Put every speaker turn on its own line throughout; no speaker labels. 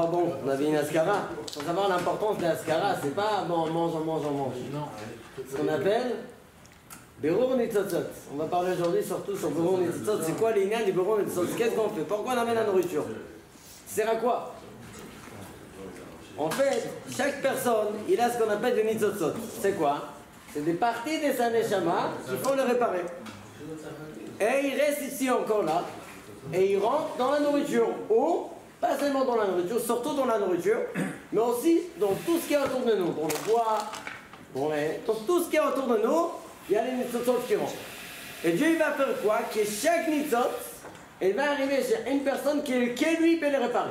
quoi bon? On avait une Askara. Faut savoir l'importance de l'Askara, c'est pas bon, on mange. Ce qu'on appelle Berur Nitzotzot. On va parler aujourd'hui surtout sur Berur Nitzotzot. C'est quoi les liens du Berur Nitzotzot? Qu'est-ce qu'on fait? Pourquoi on amène la nourriture? Ça sert à quoi? En fait, chaque personne, il a ce qu'on appelle des Nitzotzot. C'est quoi? C'est des parties de sa Neshama qu'il faut le réparer. Et il reste ici encore là, et il rentre dans la nourriture. Ou, pas seulement dans la nourriture, surtout dans la nourriture, mais aussi dans tout ce qui est autour de nous, dans le bois, dans tout ce qui est autour de nous, il y a les nitzotzot qui rentrent. Et Dieu il va faire quoi? Que chaque nitzot, il va arriver chez une personne qui lui peut les réparer.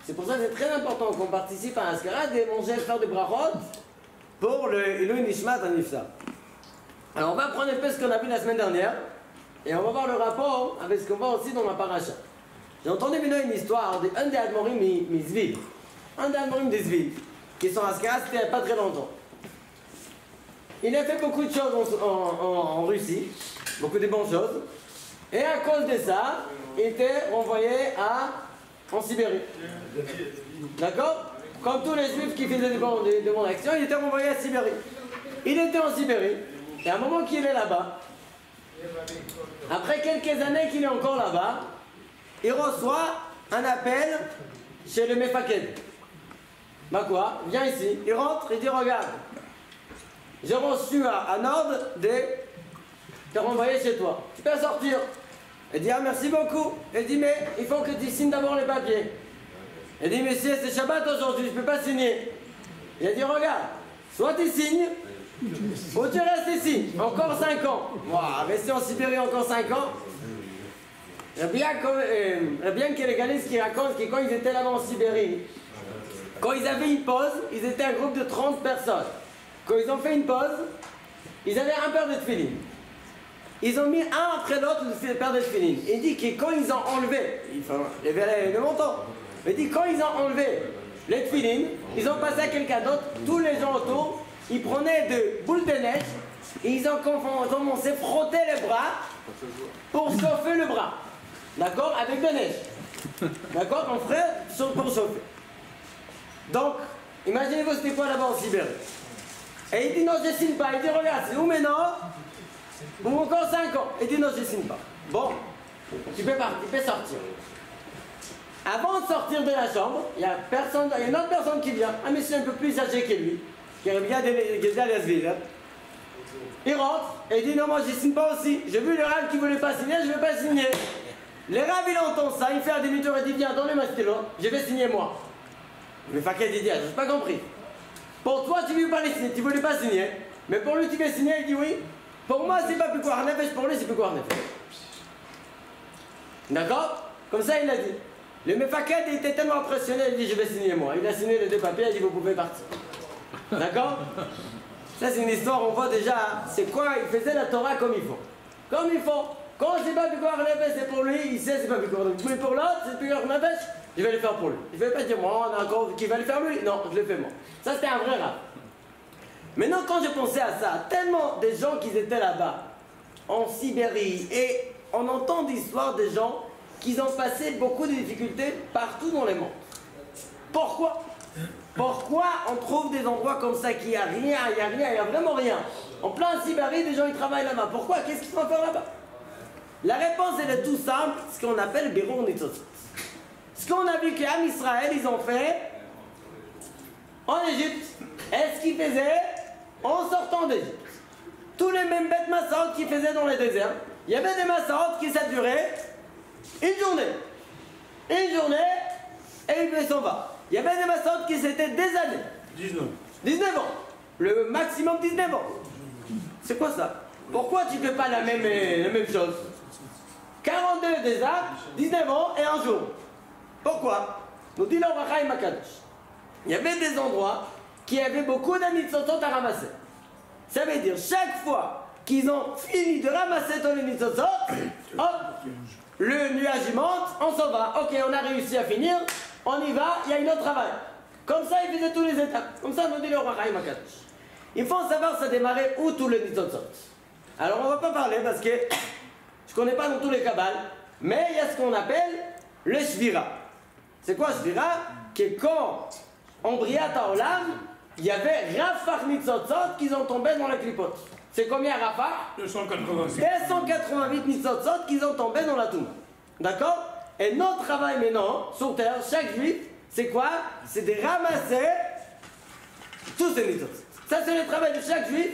C'est pour ça que c'est très important qu'on participe à un Askara, de manger, faire des brachot pour le Ilui Nishmat Anifsa. Alors on va prendre un peu ce qu'on a vu la semaine dernière et on va voir le rapport avec ce qu'on voit aussi dans la paracha. J'ai entendu une histoire d'un des Admorim Mizvil, un des Admorim des Zvil, qui sont Askara, c'était il n'y a pas très longtemps. Il a fait beaucoup de choses en Russie, beaucoup de bonnes choses, et à cause de ça, il était renvoyé en Sibérie. D'accord? Comme tous les juifs qui faisaient de bonnes actions, il était renvoyé à Sibérie. Il était en Sibérie, et à un moment qu'il est là-bas, après quelques années qu'il est encore là-bas, il reçoit un appel chez le Mefaked. Bah quoi? Viens ici. Il rentre, il dit regarde, j'ai reçu un ordre de te renvoyer chez toi. Tu peux sortir. Il dit ah merci beaucoup. Il dit mais il faut que tu signes d'abord les papiers. Il dit monsieur c'est Shabbat aujourd'hui, je ne peux pas signer. Il a dit regarde, soit tu signes, ou tu restes ici, encore 5 ans. Wow, rester en Sibérie encore 5 ans. Bien que les Galistes qui racontent que quand ils étaient là-bas en Sibérie, quand ils avaient une pause, ils étaient un groupe de 30 personnes. Quand ils ont fait une pause, ils avaient un paire de tefilines. Ils ont mis un après l'autre le paire de tefilines. Il dit que quand ils ont enlevé, il faut lever le montant, il dit quand ils ont enlevé les tefilines, ils ont passé à quelqu'un d'autre, tous les gens autour, ils prenaient de boules de neige et ils ont commencé à frotter les bras pour chauffer le bras. D'accord? Avec de neige. D'accord? On ferait pour chauffer. Donc, imaginez-vous c'était quoi là-bas en Sibérie. Et il dit non, je ne signe pas. Il dit regarde, c'est où maintenant? Ou encore 5 ans. Il dit non, je ne signe pas. Bon, tu peux partir, tu peux sortir. Avant de sortir de la chambre, il y a une autre personne qui vient, un monsieur un peu plus âgé que lui, qui vient de l'Asville. Il rentre et il dit non, moi je ne signe pas aussi. J'ai vu le rave qui ne voulait pas signer, je ne vais pas signer. Le rave il entend ça, il fait un demi-tour et dit viens, donne-moi ce stylo, je vais signer moi. Le faquet dit je n'ai pas compris. Pour toi, tu ne veux pas les signer, tu ne voulais pas signer. Mais pour lui, tu veux signer, il dit oui. Pour moi, c'est pas plus quoi Nefesh, pour lui, c'est plus quoi Nefesh. D'accord? Comme ça, il a dit. Le Mefaked il était tellement impressionné, il dit je vais signer moi. Il a signé les 2 papiers, il dit vous pouvez partir. D'accord? Ça, c'est une histoire, on voit déjà, c'est quoi? Il faisait la Torah comme il faut. Comme il faut. Quand c'est pas plus quoi Nefesh, c'est pour lui, il sait c'est pas plus quoi Nefesh. Mais pour l'autre, c'est plus quoi Nefesh. Je vais le faire pour lui. Je ne vais pas dire moi, on a encore qui va le faire lui. Non, je le fais moi. Ça c'était un vrai rap. Maintenant quand je pensais à ça, tellement des gens qui étaient là-bas, en Sibérie, et on entend d'histoires des gens qui ont passé beaucoup de difficultés partout dans le monde. Pourquoi? Pourquoi on trouve des endroits comme ça qu'il n'y a rien, il n'y a vraiment rien? En plein Sibérie, des gens ils travaillent là-bas. Pourquoi? Qu'est-ce qu'ils vont faire là-bas? La réponse elle est tout simple, ce qu'on appelle Berur Nitzotzot. Ce qu'on a vu qu'Am Israël, ils ont fait en Égypte, est ce qu'ils faisaient en sortant d'Égypte. Tous les mêmes bêtes massacres qu'ils faisaient dans les déserts. Il y avait des massacres qui ça durait une journée. Une journée, et il s'en va. Il y avait des massacres qui c'était des années. 19 ans. Le maximum 19 ans. C'est quoi ça? Pourquoi tu ne fais pas la même chose? 42 déserts, 19 ans et un jour. Pourquoi? Nous dit l'Or HaChaim HaKadosh. Il y avait des endroits qui avaient beaucoup d'anitzotzot à ramasser. Ça veut dire chaque fois qu'ils ont fini de ramasser tous les anitzotzot, hop, le nuage il monte, on s'en va. Ok, on a réussi à finir, on y va, il y a une autre travail. Comme ça, ils faisaient tous les étapes. Comme ça, nous dit l'Or HaChaim HaKadosh. Il faut savoir ça démarrer où tous les anitzotzot. Alors on ne va pas parler parce que je ne connais pas dans tous les kabbales, mais il y a ce qu'on appelle le shvira. C'est quoi Sphira? Que quand on Briat Haolam, il y avait Rafah Nitzotzot qui ont tombé dans la clipote. C'est combien Rafah? 288 Nitzotzot qui ont tombé dans la Touma. D'accord? Et notre travail maintenant, sur terre, chaque juif, c'est quoi? C'est de ramasser tous ces Nitzotzot. Ça, c'est le travail de chaque juif,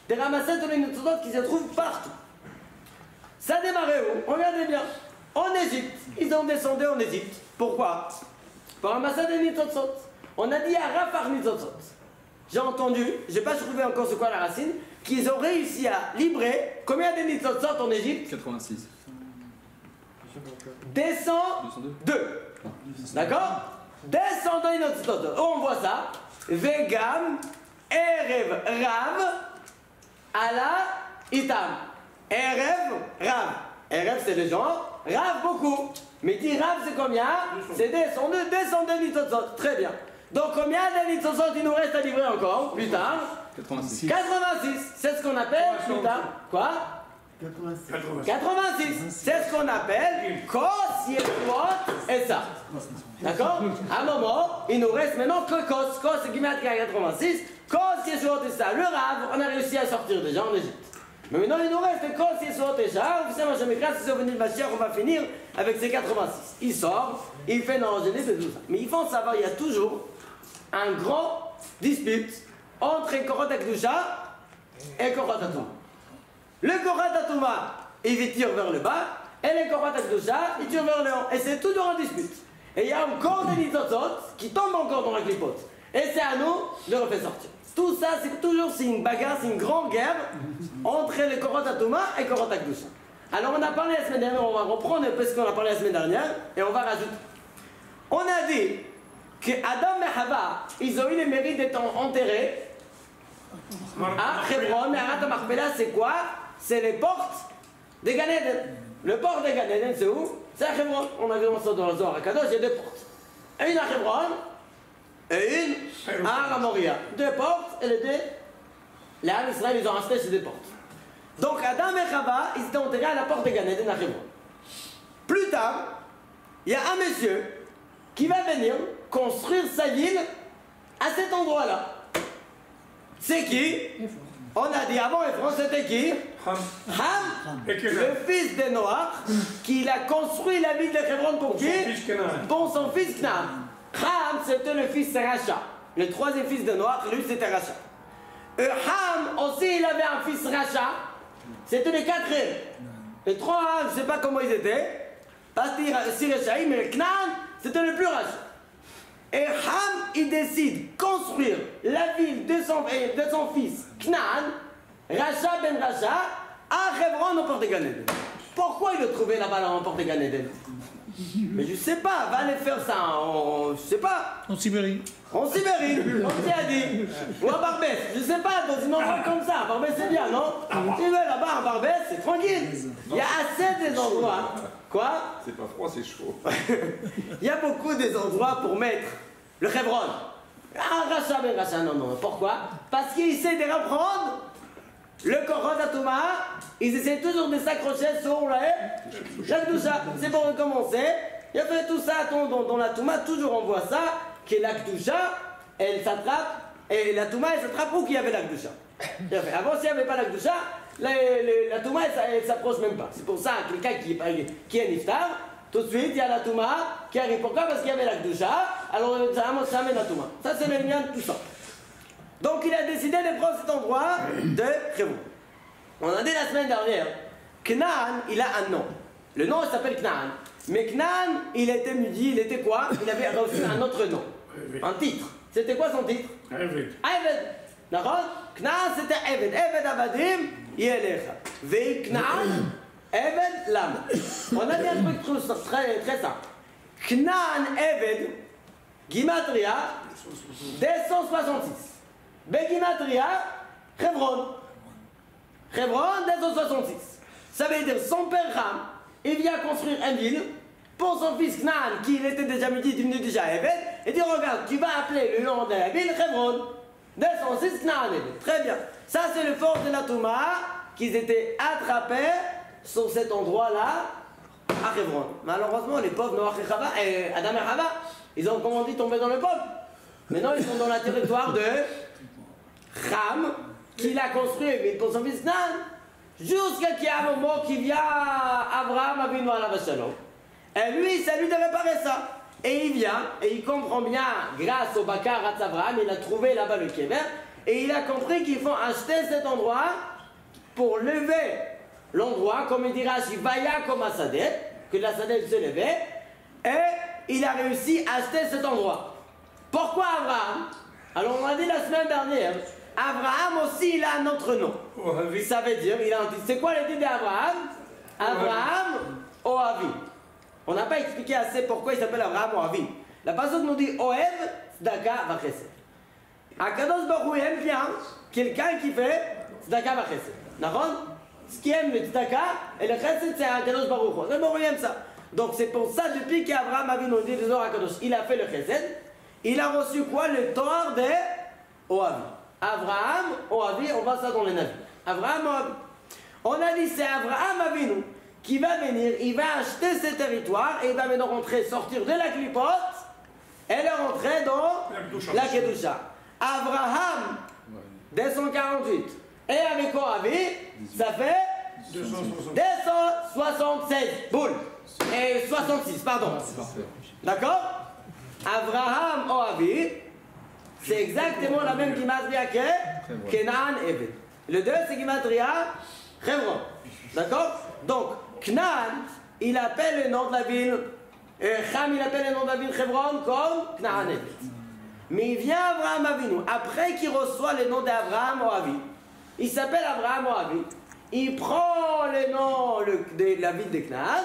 de ramasser tous les Nitzotzot qui se trouvent partout. Ça a démarré où? Regardez bien. En Égypte, ils ont descendu en Égypte. Pourquoi? Pour ramasser des Nitzotzot. On a dit à Rafah Nitzotzot. J'ai entendu, j'ai pas trouvé encore c'est quoi la racine, qu'ils ont réussi à libérer combien de Nitzotzot en Égypte?
86.
202. D'accord? 202 Nitzotzot. Où on voit ça? Vegam, Erev, Rav, Ala, Itam. Erev, Rav. Erev, c'est les gens. Rav, beaucoup. Mais dit Rav, c'est combien? C'est 202 Nitzotzot. Très bien. Donc combien de Nitzotzot il nous reste à livrer encore? Plus tard.
86.
86. C'est ce qu'on appelle plus tard. Quoi? 86. C'est ce qu'on appelle Kos, Yeshuot et ça. D'accord? À un moment, il nous reste maintenant que Kos. Kos, c'est Gimatria 86. Kos, Yeshuot et ça. Le Rav, on a réussi à sortir déjà en Égypte. Mais maintenant, il nous reste Kos, Yeshuot et ça. Vous savez, si c'est venu le Mashiach, on va finir avec ces 86. Il sort, il fait l'enregistrer, c'est tout ça. Mais il faut savoir, il y a toujours un grand dispute entre Korot HaKdusha et Korot HaTouma. Le Korot HaTouma, il tire vers le bas, et le Korot HaKdusha, il tire vers le haut. Et c'est toujours en dispute. Et il y a encore des Nitzotzot qui tombent encore dans la clipote. Et c'est à nous de le refaire sortir. Tout ça, c'est toujours une bagarre, c'est une grande guerre entre le Korot HaTouma et Korot HaKdusha. Alors on a parlé la semaine dernière, on va reprendre un peu ce qu'on a parlé la semaine dernière, et on va rajouter. On a dit que Adam et Hava, ils ont eu le mérite d'être enterrés à Hebron. Mais Arat HaMachpelah, c'est quoi? C'est les portes des Gan Eden. Le port des Gan Eden, c'est où? C'est à Hebron. On a vu ça dans le Zohar HaKadosh, il y a deux portes. Une à Hebron et une à Ramoria. Deux portes, et les deux, les Ham Israël, ils ont acheté ces deux portes. Donc Adam et Hava, ils étaient enterrés à la porte des Gan Eden à Hebron. Plus tard, il y a un monsieur qui va venir construire sa ville à cet endroit-là. C'est qui? On a dit avant Ephron, c'était qui? Ham, le fils de Noach, qui a construit la ville de Hebron pour qui? Pour son fils Canaan. Ham, c'était le fils de Racha. Le troisième fils de Noach, lui, c'était Racha. Ham aussi, il avait un fils Racha. C'était le quatrième. Les trois, je ne sais pas comment ils étaient. Parce que si Rachaï, mais Canaan, c'était le plus Racha. Et Ham, il décide de construire la ville de son fils, Canaan, Racha ben Racha, à Hebron, au port de Gan Eden. Pourquoi il le trouvait là-bas, au port de Gan Eden? Mais je sais pas, va aller faire ça en... je sais pas.
En Sibérie.
En Sibérie, comme tu as dit. Ou à Barbès, je sais pas, dans une endroit comme ça. Barbès, c'est bien, non? Tu veux là-bas, à Barbès, c'est tranquille. Il y a assez des endroits. Quoi?
C'est pas froid, c'est chaud.
Il y a beaucoup des endroits pour mettre le Hebron. Ah, Racha ben Racha, non, non. Pourquoi? Parce qu'ils essaient de reprendre le Korot HaTouma. Ils essaient toujours de s'accrocher sur la Kedusha. C'est pour recommencer. Il a fait tout ça dans la Touma. Toujours on voit ça, que la Kedusha, elle s'attrape. Et la Touma, elle s'attrape où qu'il y avait la Kedusha. Avant, s'il n'y avait pas la Kedusha, la Touma, elle ne s'approche même pas. C'est pour ça que quelqu'un qui est Niftar, tout de suite, il y a la Touma qui arrive. Pourquoi? Parce qu'il y avait la Kedusha. Alors, ça amène la Touma. Ça, c'est le lien de tout ça. Donc, il a décidé de prendre cet endroit de Hebron. On a dit la semaine dernière, Canaan, il a un nom. Le nom, il s'appelle Canaan. Mais Canaan, il était quoi? Il avait reçu un autre nom. Un titre. C'était quoi son titre?
Eved.
Eved. D'accord? Canaan, c'était Eved. Eved Avadim, Yelecha. Vei Canaan, Eved Lam. On a dit un truc très simple. Canaan, Eved, Gimatria, 266. Begimatria, Hebron. Hebron, 266. Ça veut dire son père Ham, il vient construire une ville pour son fils Canaan, qui était déjà midi, devenu déjà Eved, et dit regarde, tu vas appeler le nom de la ville Hebron. 206 Canaan Eved. Très bien. Ça, c'est le fort de la Touma, qu'ils étaient attrapés sur cet endroit-là, à Hebron. Malheureusement, les pauvres Noach et Adam et Hava, ils ont, comme on dit, tombé dans le peuple. Maintenant, ils sont dans le territoire de Ham, qu'il a construit pour son fils Nan, jusqu'à qu'il y a un moment qui vient Abraham Avinu alav shalom. Et lui, c'est à lui de réparer ça. Et il vient, et il comprend bien, grâce au Bakar Abraham, il a trouvé là-bas le Kéver, et il a compris qu'il faut acheter cet endroit pour lever l'endroit, comme il dira, Vaya comme Asadeh, que la Sadeh se levait, et il a réussi à acheter cet endroit. Pourquoi Abraham? Alors on a dit la semaine dernière, Abraham aussi il a un autre nom. Ça veut dire, c'est quoi l'idée d'Abraham? Abraham Oavi. On n'a pas expliqué assez pourquoi il s'appelle Abraham Oavi. La passage nous dit Oev, Tzedaka, Vachesed. Akadosh Baruch Hu aime bien quelqu'un qui fait Tzedaka, Vachesed. D'accord? Ce qui aime le Tzedaka et le Chesed, c'est Akadosh Baruch Hu. Le Baruch Hu aime ça. Donc c'est pour ça, depuis qu'Abraham Avinu dit les Zohar Akadosh, il a fait le Chesed, il a reçu quoi? Le Torah de Oavi. Abraham Oavi, on voit ça dans les Navis. Abraham Oavi. On a dit c'est Abraham Avinu qui va venir, il va acheter ce territoire et il va maintenant rentrer, sortir de la clipote et le rentrer dans la Kedusha. Abraham, 248. Et avec Oavi, ça fait 276 boules. Et 66, pardon. D'accord? Abraham Oavi, c'est exactement la même Gematria que Kenan Eved. Le 2, c'est Gematria Hebron. D'accord? Donc, Knan, il appelle le nom de la ville, Ham, il appelle le nom de la ville Hebron comme Knan Eved. Mais il vient Abraham Avinu, après qu'il reçoit le nom d'Abraham Oavi, il s'appelle Abraham Oavi, il prend le nom de la ville de Knan,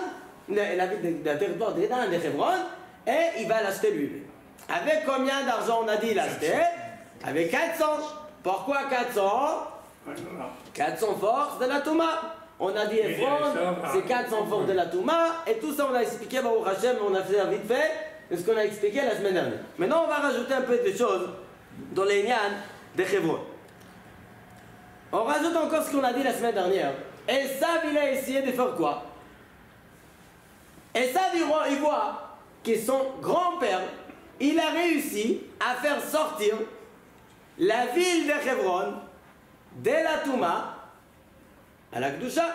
la ville de territoire de Knan, de Hebron, et il va l'acheter lui. Avec combien d'argent on a dit l'acheter? Avec 400. Pourquoi 400? 400 forces de la Touma. On a dit Ephron, c'est 400 forces de la Touma, et tout ça on a expliqué, Baruch Hashem, on a fait vite fait, ce qu'on a expliqué la semaine dernière. Maintenant on va rajouter un peu de choses dans les Nyan de Hebron. On rajoute encore ce qu'on a dit la semaine dernière. Esav, il a essayé de faire quoi? Esav, il voit que son grand-père, il a réussi à faire sortir la ville de Hebron de la Touma à la Kedusha,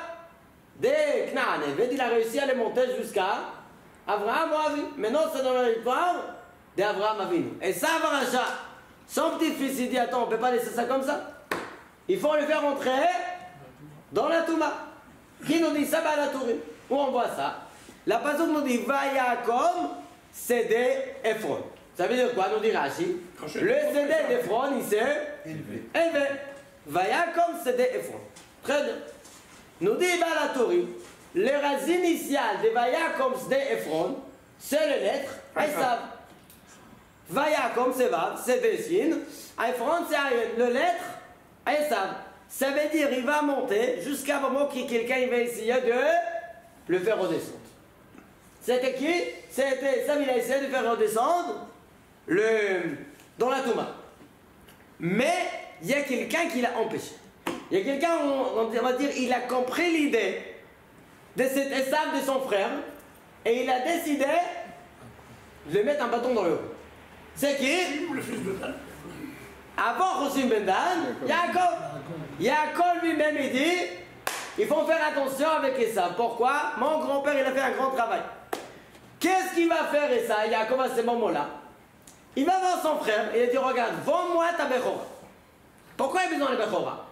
de Knan Eved, il a réussi à les monter jusqu'à Abraham Oavi. Maintenant, c'est dans la histoire d'Abraham Avinu. Et ça, Varacha, son petit-fils, il dit, attends, on ne peut pas laisser ça comme ça. Il faut le faire entrer dans la Touma. Qui nous dit ça? Bah, la Tourim. Où on voit ça? La passage nous dit, Vayakom, Sédé Ephron. Ça veut dire quoi? Nous dit Rashi. Le Sédé d'Ephron, il s'est élevé. Vayakom, Sédé Ephron. Très bien. Nous dit Balatourim, le rase initial de Vayakom, Sédé Ephron, c'est les lettres Esav. Vayakom, c'est Vav, c'est Vessin. Ephron, c'est Ayen. Le lettre Esav. Ça veut dire il va monter jusqu'à un moment que quelqu'un va essayer de le faire redescendre. C'était qui? C'était ça, il a essayé de faire redescendre dans la Touma. Mais il y a quelqu'un qui l'a empêché. Il y a quelqu'un, on va dire, il a compris l'idée de cet Esav de son frère et il a décidé de le mettre un bâton dans le haut. C'est qui? Le fils de Dan. Avant Chosim Ben Dan, Yaakov. Yaakov lui-même il dit, il faut faire attention avec Esav. Pourquoi? Mon grand-père il a fait un grand travail. Qu'est-ce qu'il va faire Esav, Yaakov à ce moment-là? Il va voir son frère et il dit, regarde, vends-moi ta Bechora. Pourquoi il a besoin de Bechora?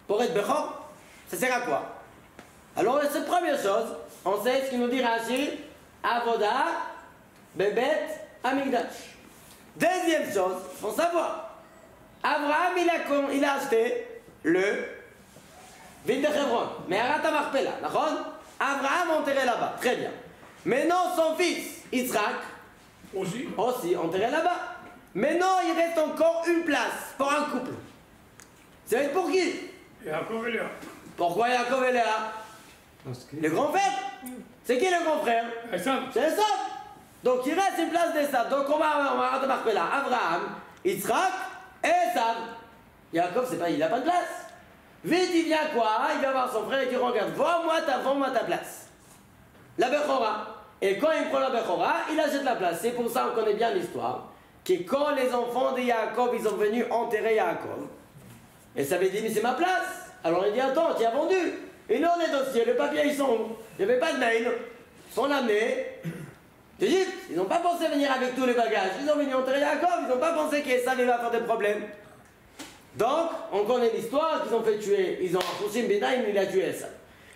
Pour être Bechor, ça sert à quoi? Alors, cette première chose, on sait ce qu'il nous dit Rashi, Avoda, Bebet, Amigdash. Deuxième chose, il faut savoir, Abraham, il a acheté le ville de Hebron, mais Arata Marpella, d'accord? Abraham enterré là-bas, très bien. Maintenant, son fils, Yitzhak, aussi enterré là-bas. Maintenant, il reste encore une place pour un couple. C'est pour qui?
Yaakov et Léa.
Pourquoi Yaakov et Léa? Le grand frère. C'est qui le grand frère?
Esav.
C'est Esav. Donc il reste une place d'Esav. Donc on va remarquer là. Abraham, Yitzhak et Esav. Yaakov, il n'a pas de place. Vite, il vient quoi? Il va voir son frère et il dit, regarde, vends-moi ta place. La Bechora. Et quand il prend la Bechora, il achète la place. C'est pour ça qu'on connaît bien l'histoire. Que quand les enfants de Yaakov, ils sont venus enterrer Yaakov, et ça avait dit, mais c'est ma place. Alors il dit, attends, tu as vendu. Et non, les dossiers, les papiers, ils sont où? Il n'y avait pas de mail. Ils sont amenés d'Égypte. Ils n'ont pas pensé venir avec tous les bagages. Ils ont venu enterrer Yaakov. Ils n'ont pas pensé qu'Esav va faire des problèmes. Donc, on connaît l'histoire qu'ils ont fait tuer. Ils ont Hushim Benaim, il a tué Esav.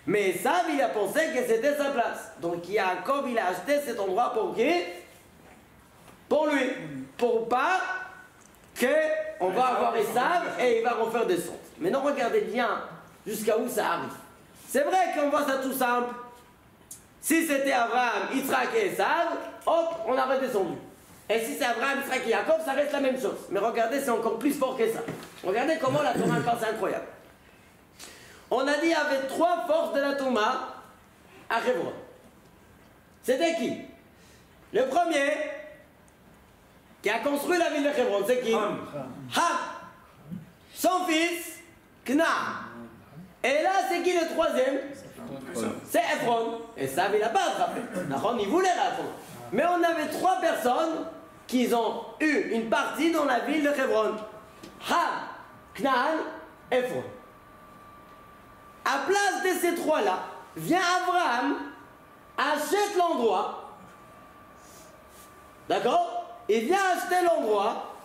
Mais Esav, il a pensé que c'était sa place. Donc Yaakov, il a acheté cet endroit pour qui? Pour lui. Pour pas qu'on va avoir Esav et il va refaire des sons. Maintenant, regardez bien jusqu'à où ça arrive. C'est vrai qu'on voit ça tout simple. Si c'était Abraham, Yitzhak et Esav, hop, on a redescendu. Et si c'est Abraham, Yitzhak et Yaakov, ça reste la même chose. Mais regardez, c'est encore plus fort que ça. Regardez comment la Torah parle, c'est incroyable. On a dit qu'il y avait 3 forces de la Touma à Hebron. C'était qui? Le premier qui a construit la ville de Hebron, c'est qui? Ham. Son fils, Knaan. Et là, c'est qui le troisième? C'est Ephron. Et ça, il n'a pas attrapé. Il voulait répondre. Mais on avait 3 personnes qui ont eu une partie dans la ville de Hebron. Ham, Knaan, Ephron. À place de ces 3-là, vient Abraham, achète l'endroit. D'accord? Il vient acheter l'endroit.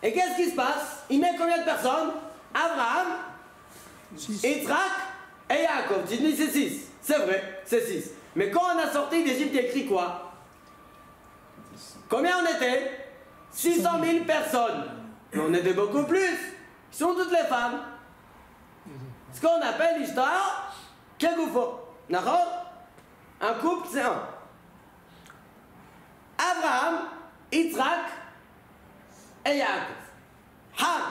Et qu'est-ce qui se passe? Il met combien de personnes? Abraham, Yitzhak et Yaakov. Tu dis c'est 6. C'est vrai, c'est 6. Mais quand on a sorti d'Égypte, il y a écrit quoi? Combien on était? 600 000 personnes. Mais on était beaucoup plus. Ils sont toutes les femmes. Ce qu'on appelle l'histoire, Kegoufo. D'accord? Un couple, c'est un. Abraham, Yitzhak et Yaakov. Ham,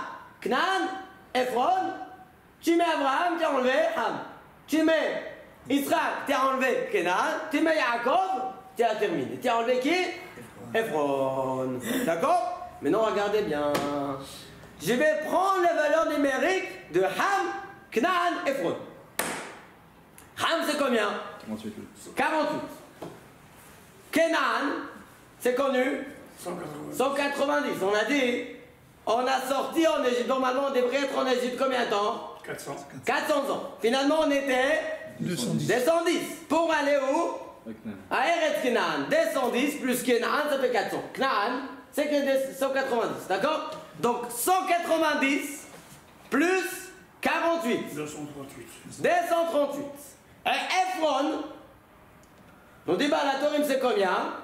Knaan, Ephron. Tu mets Abraham, tu as enlevé Ham. Tu mets Yitzhak, tu as enlevé Kenan. Tu mets Yaakov, tu as terminé. Tu as enlevé qui? Ephron. D'accord? Maintenant, regardez bien. Je vais prendre les valeurs numériques de Ham, Knaan, Ephron. Ham, c'est combien? 48. Kenan, c'est connu? 190. On a dit, on a sorti en Égypte. Normalement, on devrait être en Égypte combien de temps? 400 ans. Finalement, on était 210. Pour aller où? À Eretz Kenan. 210 plus Kenan, ça fait 400. Kenan, c'est que 190. D'accord? Donc 190 plus 48. 238. Et Ephron, on dit, bah la Torim c'est combien?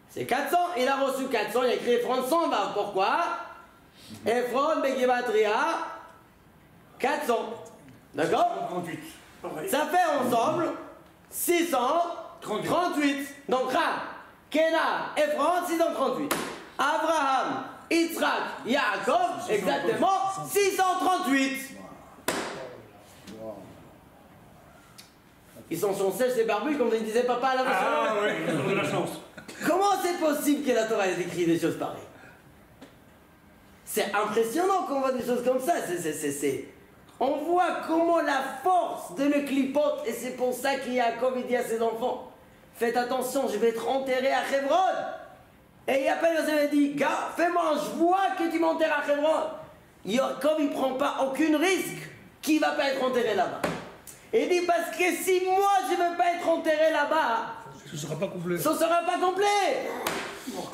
C'est 400. Il a reçu 400. Il a écrit Ephron 120. Pourquoi? Ephron, Begimatria, 400. D'accord?
38.
Ça fait ensemble 638. Donc Ram, Kenan, Ephron, 638. Abraham, Yitzhak, Yaakov, exactement 638. Ils sont sèches et barbus, comme il disait papa à la maison.
Ah oui, ils ont de la chance.
Comment c'est possible que la Torah ait écrit des choses pareilles? C'est impressionnant qu'on voit des choses comme ça. On voit comment la force de le clipote, et c'est pour ça qu'il y a Yaakov dit à ses enfants, faites attention, je vais être enterré à Hebron. Et Yaakov avait dit, gars, fais-moi un joie que tu m'enterres à Hebron. Yaakov, il ne prend pas aucun risque qu'il ne va pas être enterré là-bas. Et il dit, parce que si moi je ne veux pas être enterré là-bas,
ce ne sera pas complet.
Ce ne sera pas complet.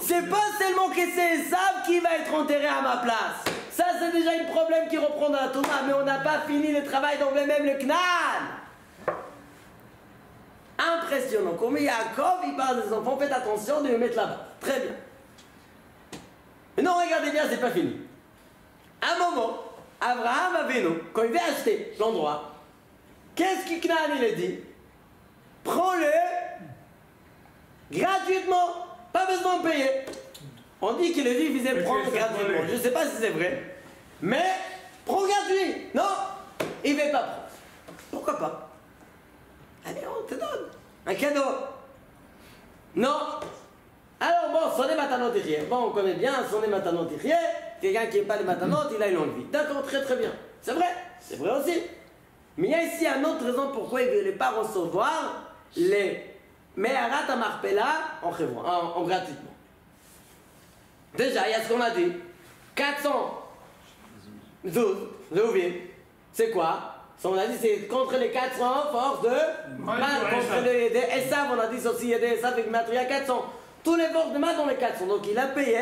C'est pas seulement que c'est Esav qui va être enterré à ma place. Ça, c'est déjà un problème qui reprend dans la Torah, mais on n'a pas fini le travail d'enlever même le Knan. Impressionnant. Comme Yaakov, il parle des enfants, faites attention de les mettre là-bas. Très bien. Mais non, regardez bien, c'est pas fini. À un moment, Abraham Avinu, quand il veut acheter l'endroit, qu'est-ce que Knan il a dit? Prends-le gratuitement, pas besoin de payer. On dit qu'il a dit qu'il faisait prendre gratuitement. Je ne sais pas si c'est vrai, mais prends gratuit. Non, il ne veut pas prendre. Pourquoi pas? Allez, on te donne un cadeau. Non. Alors bon, sonner matanot irié. Bon, on connaît bien sonner matanot irié. Quelqu'un qui n'est pas de matanot, il a une longue vie. D'accord, très très bien. C'est vrai aussi. Mais il y a ici une autre raison pourquoi il ne voulait pas recevoir les mais Arat Amarpela en gratuitement. Déjà, il y a ce qu'on a dit. 400 Zouvim, c'est quoi? On a dit c'est contre les 400 forces de mal, contre les Esav, on a dit aussi Esav avec Matria 400. Tous les forces de mal dans les 400. Donc il a payé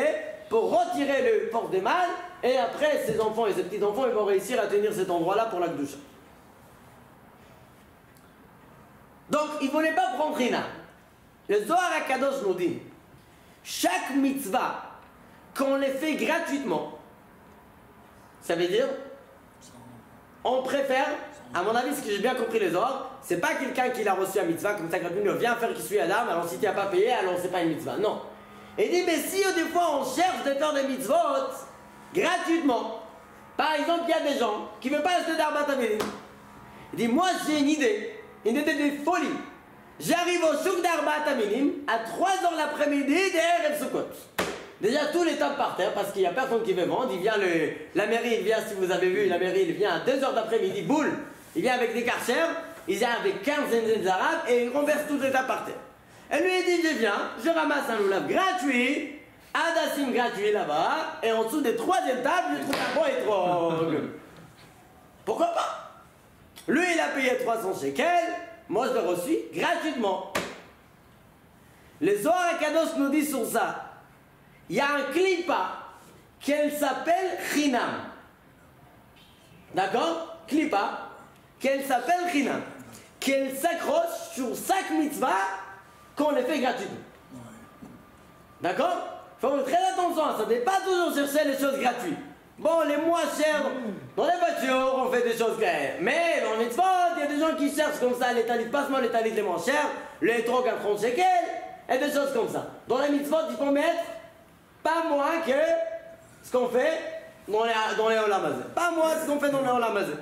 pour retirer les forces de mal, et après ses enfants et ses petits-enfants ils vont réussir à tenir cet endroit-là pour la Kedusha. Donc il ne voulait pas prendre Rina. Le Zohar HaKadosh nous dit chaque mitzvah qu'on les fait gratuitement, ça veut dire on préfère, à mon avis, ce que j'ai bien compris les Zohar, c'est pas quelqu'un qui l'a reçu à mitzvah comme ça, quelqu'un vient faire qui suit Adam, alors si tu n'as pas payé, alors c'est pas une mitzvah. Non. Il dit, mais si des fois on cherche de faire des mitzvot gratuitement, par exemple, il y a des gens qui ne veulent pas acheter d'Arbat Aminim. Il dit, moi j'ai une idée de folie. J'arrive au souk d'Arbat Aminim à 3h l'après-midi derrière El Sukkot. Déjà tous les tables par terre parce qu'il n'y a personne qui veut vendre. Il vient la mairie, il vient, si vous avez vu, la mairie, il vient à 2h d'après-midi, boule. Il vient avec des karchers, il vient avec 15 arabes et il renverse toutes les tables par terre. Elle lui a dit, je viens, je ramasse un loulav gratuit, Adassim gratuit là-bas, et en dessous des 3e tables, je trouve un bon étrog. Pourquoi pas? Lui, il a payé 300 shekels, moi je l'ai reçu gratuitement. Les Zohar HaKadosh nous dit sur ça, il y a un clipa qu'elle s'appelle Chinam. D'accord? Clipa qu'elle s'appelle Chinam. Qu'elle s'accroche sur chaque mitzvah qu'on les fait gratuitement. D'accord? Il faut faire très attention à ça. Ne pas toujours chercher les choses gratuites. Bon, les moins chers, dans les voitures, on fait des choses claires. Mais dans les mitzvot, il y a des gens qui cherchent comme ça les talis, pas seulement les talis les moins chers, les trocs à 30 shekels, et des choses comme ça. Dans les mitzvot, il faut mettre pas moins que ce qu'on fait dans les Olamazé. Pas moins ce qu'on fait dans les Olamazé.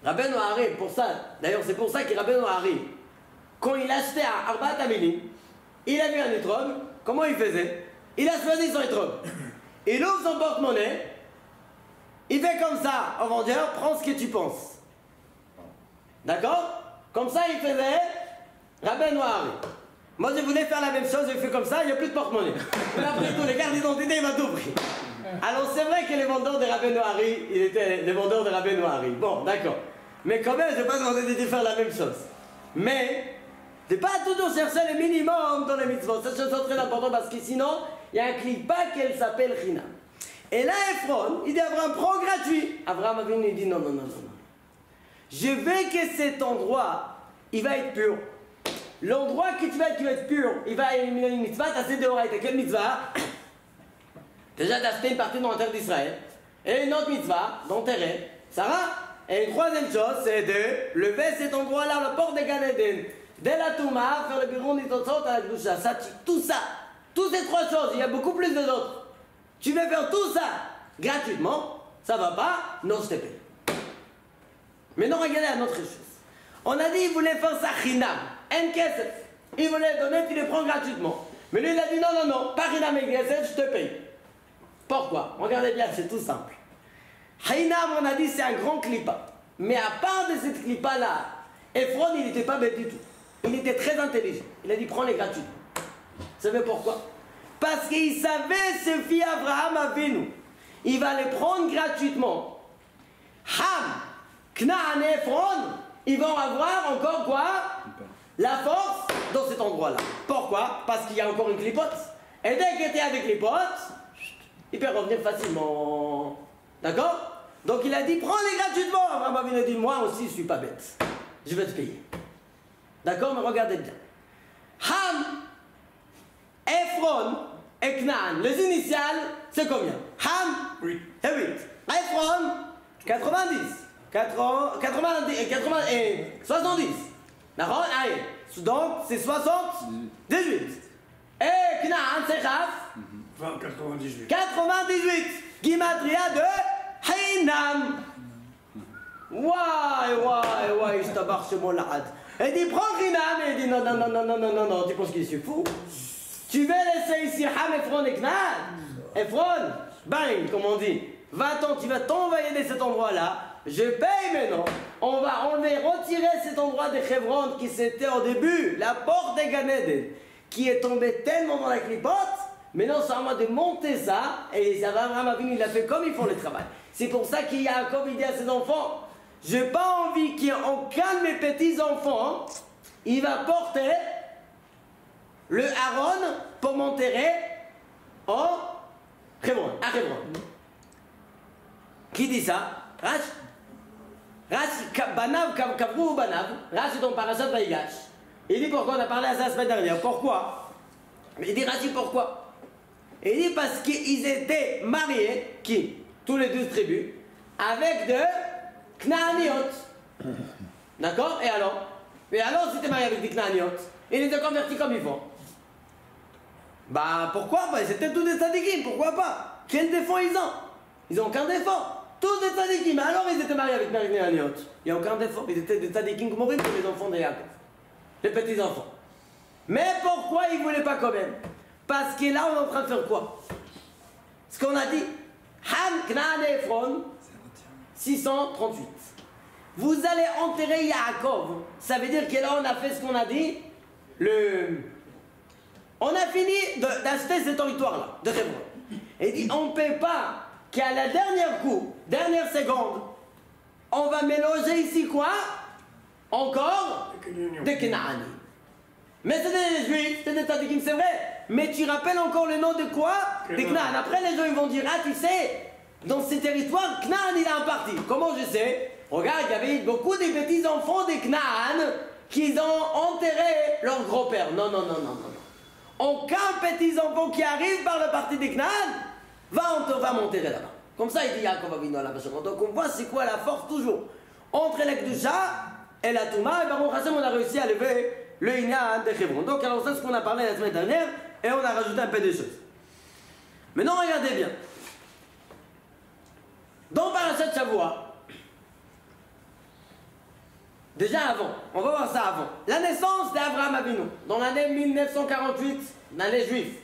Rabbeinu Hari, pour ça, d'ailleurs c'est pour ça que Rabbeinu Hari, quand il achetait à Arbat Aminim, il a vu un étrog, comment il faisait? Il a choisi son étrog. Il ouvre son porte-monnaie, il fait comme ça au vendeur, prends ce que tu penses. D'accord? Comme ça il faisait Rabbeinu Hari. Moi je voulais faire la même chose, je fais comme ça, il n'y a plus de porte-monnaie. Il a pris tous les cartes d'identité, il m'a tout pris. Alors c'est vrai que les vendeurs de Rabbeinu Hari, ils étaient les vendeurs de Rabbeinu Hari. Bon, d'accord. Mais quand même, je n'ai pas demandé de faire la même chose. Mais, de ne pas toujours chercher le minimum dans les mitzvot. Ça, c'est très important parce que sinon, il y a un clipa qu'elle s'appelle China. Et là, Ephron, il dit Abraham, prends gratuit. Abraham Avinu, il dit non. Je veux que cet endroit, il va être pur. L'endroit que tu vas être, qui va être pur, il va éliminer une mitzvah, t'as assez de horaïta. Quelle mitzvah? Déjà d'acheter une partie dans la terre d'Israël. Et une autre mitzvah, d'enterrer. Ça va? Et une troisième chose, c'est de lever cet endroit-là, la porte de Gan Eden, de la Touma, faire le bureau d'Itotzot à la Kedusha. Tout ça, toutes ces 3 choses, il y a beaucoup plus d'autres. Tu veux faire tout ça gratuitement, ça va pas, non, je te paye. Mais non, regardez à notre chose. On a dit qu'il voulait faire ça chinam, en kesef. Il voulait donner, tu les prends gratuitement. Mais lui, il a dit non, pas chinam et kesef, je te paye. Pourquoi? Regardez bien, c'est tout simple. Haïnam, on a dit, c'est un grand clipa. Mais à part de cette clipa-là, Ephron, il n'était pas bête du tout. Il était très intelligent. Il a dit, prends-les gratuitement. Vous savez pourquoi? Parce qu'il savait, ce fils Abraham Avinu, il va les prendre gratuitement. Ham, Knaan et Ephron, ils vont avoir encore quoi? La force dans cet endroit-là. Pourquoi? Parce qu'il y a encore une clipote. Et dès qu'il était avec les potes, il peut revenir facilement. D'accord? Donc il a dit, prends-les gratuitement. Abraham Avinu a dit, moi aussi je suis pas bête. Je vais te payer. D'accord? Mais regardez bien. Ham, Ephron et Knaan. Les initiales, c'est combien? Ham, 8. Et 8. Ephron, 90. 70. D'accord? Allez. Donc c'est 78. Et Knaan, c'est Chaf? 98. 98. Gimatria de Haïnam. Ouais, je t'abarre ce mot-là. Elle dit, prends Haïnam. Et il dit, non, tu penses qu'il est fou? Tu veux laisser ici Ham, Ephron et Knaan? Ephron, bang, comme on dit. Va-t'en, tu vas t'envoyer de cet endroit-là. je paye maintenant. On va enlever, retirer cet endroit de Hebron qui c'était au début, la porte des Gan Eden, qui est tombée tellement dans la clipote. Maintenant, c'est à moi de monter ça, et Abraham Avinu, il a fait comme ils font le travail. C'est pour ça qu'il y a Jacob, il dit à ses enfants, je n'ai pas envie qu'aucun de mes petits-enfants, il va porter le Aaron pour m'enterrer au Hebron, à Hebron. Qui dit ça? Rashi, Banav, Kavru Banav, Rashi dans Parashat Vaïgash. Il dit pourquoi, on a parlé à ça la semaine dernière, pourquoi? Mais il dit Rashi pourquoi? Il dit parce qu'ils étaient mariés, qui? Tous les 12 tribus, avec de Knaaniot. D'accord? Et alors, c'était marié avec des Knaaniot. Ils les ont convertis comme ils font. Bah pourquoi pas? Ils étaient tous des tzadikim, pourquoi pas? Quel défaut ils ont? Ils n'ont aucun défaut. Tous des tzadikim. Alors ils étaient mariés avec des Knaaniot. Il n'y a aucun défaut. Ils étaient des tzadikim comme horribles pour les enfants de Yaakov. Les petits-enfants. Mais pourquoi ils ne voulaient pas quand même? Parce que là on est en train de faire quoi? Ce qu'on a dit. Han Knaan et Ephron 638. Vous allez enterrer Yaakov. Ça veut dire que là on a fait ce qu'on a dit. On a fini d'acheter ce territoire-là, de Hebron. Et dit on ne peut pas qu'à la dernière coup, dernière seconde, on va mélanger ici quoi? Encore des Kenaani. Mais c'est des Juifs, c'est des Tzadikim, c'est vrai. Mais tu rappelles encore le nom de quoi? Des Knaan. Après les gens ils vont dire, ah tu sais, dans ces territoires, Knaan il a un parti. Comment je sais? Regarde, il y avait beaucoup de petits enfants des Knaan qui ont enterré leur gros-père. Non. Aucun petit enfant qui arrive par le parti des Knaan va m'enterrer là-bas. Comme ça il dit Yaakov Avinu à la Bachar. Donc on voit c'est quoi la force toujours. Entre la Kedusha et la Touma, et Baruch Hashem on a réussi à lever le Inyan de Hebron. Donc alors c'est ce qu'on a parlé la semaine dernière et on a rajouté un peu de choses. Maintenant regardez bien. Dans Parashat Shavua, déjà avant, on va voir ça avant. La naissance d'Abraham Avinu, dans l'année 1948, l'année juive.